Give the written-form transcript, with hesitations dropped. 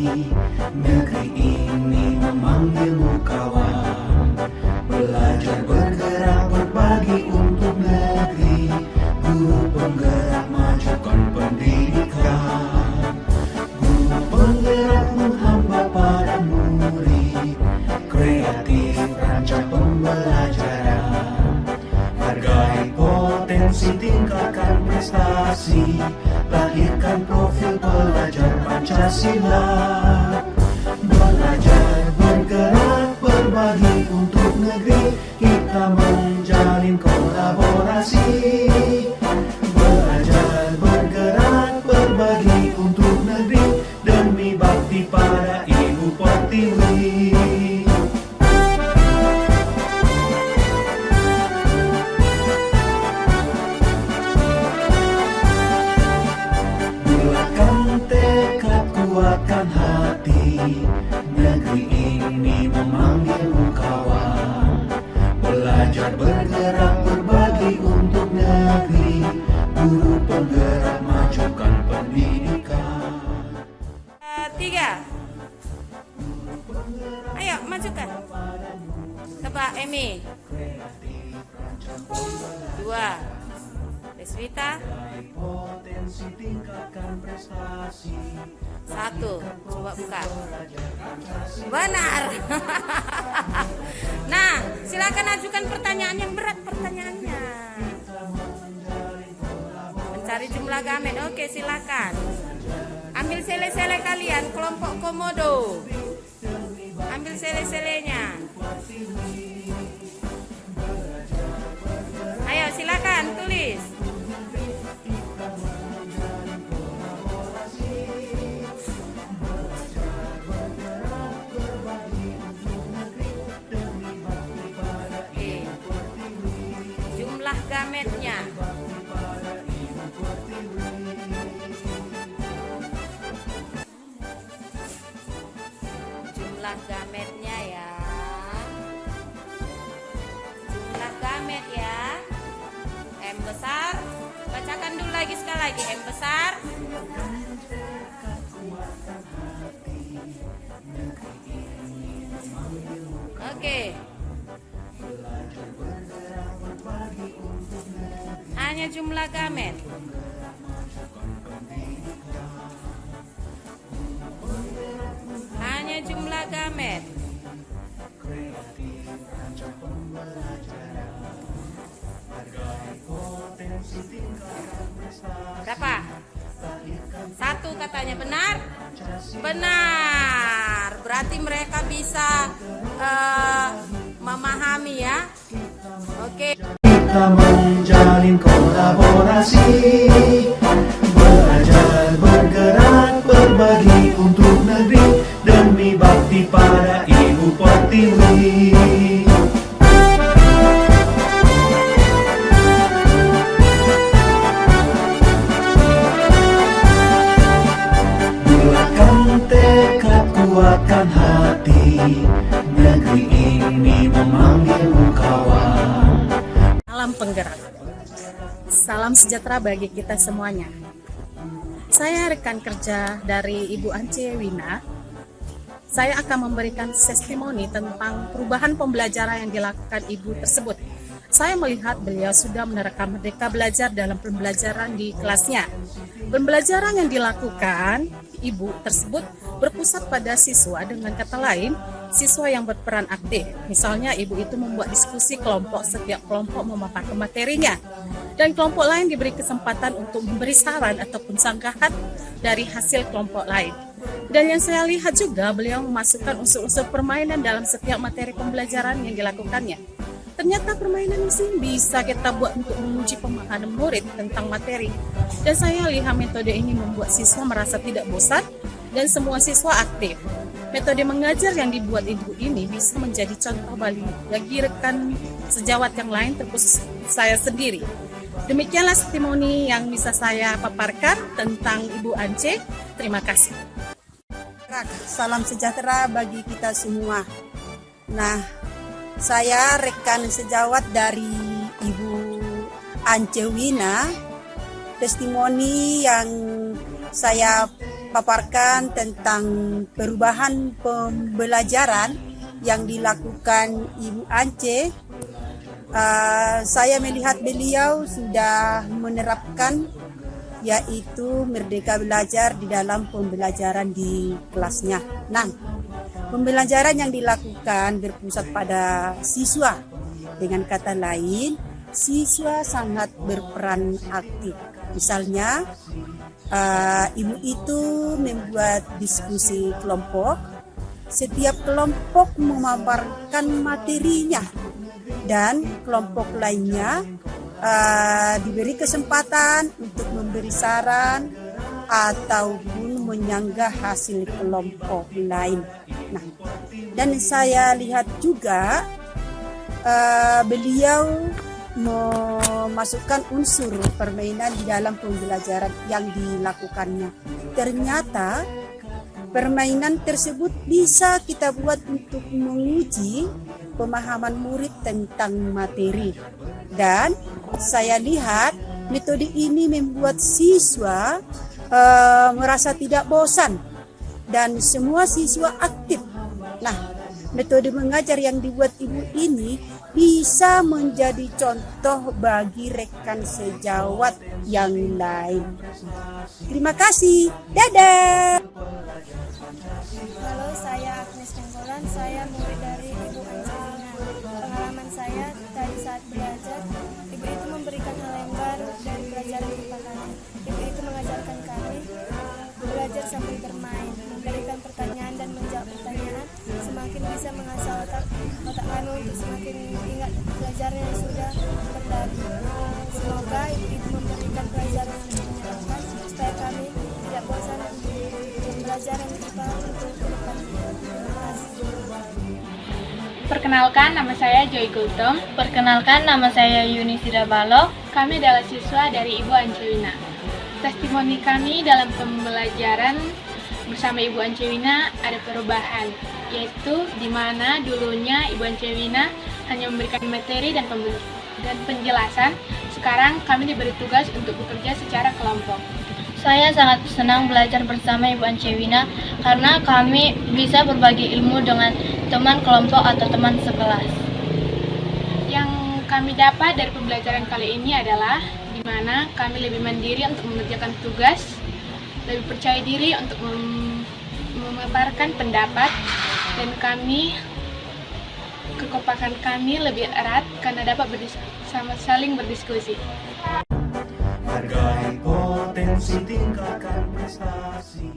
Negeri ini memanggilmu kawan. Belajar bergerak berbagi untuk negeri. Guru penggerak majukan pendidikan. Guru penggerak menghamba pada murid. Kreatif rancang pembelajaran. Hargai potensi, tingkatkan prestasi. Lahirkan profil pelajar Pancasila. Belajar bergerak berbagi untuk negeri. Kita menjalin kolaborasi. Belajar bergerak berbagi untuk negeri. Demi bakti pada Ibu Pertiwi. Kuatkan hati, negeri ini memanggilmu kawan. Belajar bergerak berbagi untuk negeri. Guru penggerak majukan pendidikan. 3. Ayo majukan. Coba Emi. 2. Deswita. Potensi, tingkatkan prestasi. 1. Coba buka. Benar. Nah, silakan ajukan pertanyaan yang berat pertanyaannya. Mencari jumlah gamet. Oke, silakan. Ambil sele-sele kalian, kelompok komodo. Ambil sele-selenya. Ayo silakan tulis. Jumlah gametnya. Jumlah gametnya ya. Jumlah gamet ya. M besar. Bacakan dulu lagi sekali lagi. M besar. Oke. Hanya jumlah gamet. Hanya jumlah gamet. Berapa? 1 katanya, benar? Benar. Berarti mereka bisa memahami ya. Oke. Kita menjalin kolaborasi. Belajar bergerak berbagi untuk negeri. Demi bakti pada Ibu Pertiwi. Bulatkan tekad, kuatkan hati. Negeri ini memanggilmu kawan. Salam penggerak. Salam sejahtera bagi kita semuanya. Saya rekan kerja dari Ibu Ance Wina. Saya akan memberikan testimoni tentang perubahan pembelajaran yang dilakukan Ibu tersebut. Saya melihat beliau sudah menerapkan Merdeka Belajar dalam pembelajaran di kelasnya. Pembelajaran yang dilakukan Ibu tersebut berpusat pada siswa, dengan kata lain, siswa yang berperan aktif. Misalnya Ibu itu membuat diskusi kelompok, setiap kelompok memaparkan materinya. Dan kelompok lain diberi kesempatan untuk memberi saran ataupun sanggahan dari hasil kelompok lain. Dan yang saya lihat juga beliau memasukkan unsur-unsur permainan dalam setiap materi pembelajaran yang dilakukannya. Ternyata permainan mesin bisa kita buat untuk menguji pemahaman murid tentang materi. Dan saya lihat metode ini membuat siswa merasa tidak bosan dan semua siswa aktif. Metode mengajar yang dibuat Ibu ini bisa menjadi contoh bagi rekan sejawat yang lain, terkhusus saya sendiri. Demikianlah testimoni yang bisa saya paparkan tentang Ibu Ance. Terima kasih. Salam sejahtera bagi kita semua. Nah, saya rekan sejawat dari Ibu Ance Wina. Testimoni yang saya paparkan tentang perubahan pembelajaran yang dilakukan Ibu Ance. Saya melihat beliau sudah menerapkan yaitu Merdeka Belajar di dalam pembelajaran di kelasnya. Nah, pembelajaran yang dilakukan berpusat pada siswa. Dengan kata lain, siswa sangat berperan aktif. Misalnya, ibu itu membuat diskusi kelompok. Setiap kelompok memaparkan materinya dan kelompok lainnya diberi kesempatan untuk memberi saran ataupun menyanggah hasil kelompok lain. Nah, dan saya lihat juga beliau memasukkan unsur permainan di dalam pembelajaran yang dilakukannya. Ternyata permainan tersebut bisa kita buat untuk menguji pemahaman murid tentang materi. Dan saya lihat metode ini membuat siswa merasa tidak bosan dan semua siswa aktif. Nah, metode mengajar yang dibuat ibu ini bisa menjadi contoh bagi rekan sejawat yang lain. Terima kasih. Dadah. Halo, saya Agnes Pengkolan, saya murid dari Ibu Angelina. Pengalaman saya tadi saat belajar, ibu itu memberikan hal yang baru dari pelajaran IPA kami. Ibu itu mengajarkan kami belajar sambil bermain, memberikan pertanyaan dan menjawab pertanyaan, semakin bisa mengasah otak kami untuk semakin ingat pelajaran yang sudah berlalu. Semoga ibu itu memberikan pelajaran yang lebih menyenangkan supaya kami tidak bosan belajar IPA untuk depan. Terima kasih. Perkenalkan, nama saya Joy Gultom. Perkenalkan, nama saya Yuni Sidabalo. Kami adalah siswa dari Ibu Ancewina. Testimoni kami dalam pembelajaran bersama Ibu Ancewina ada perubahan, yaitu di mana dulunya Ibu Ancewina hanya memberikan materi dan penjelasan. Sekarang kami diberi tugas untuk bekerja secara kelompok. Saya sangat senang belajar bersama Ibu Ancewina karena kami bisa berbagi ilmu dengan teman kelompok atau teman sekelas. Yang kami dapat dari pembelajaran kali ini adalah di mana kami lebih mandiri untuk mengerjakan tugas, lebih percaya diri untuk memaparkan pendapat, dan kekompakan kami lebih erat karena dapat saling berdiskusi. Hargai potensi, tingkatkan prestasi.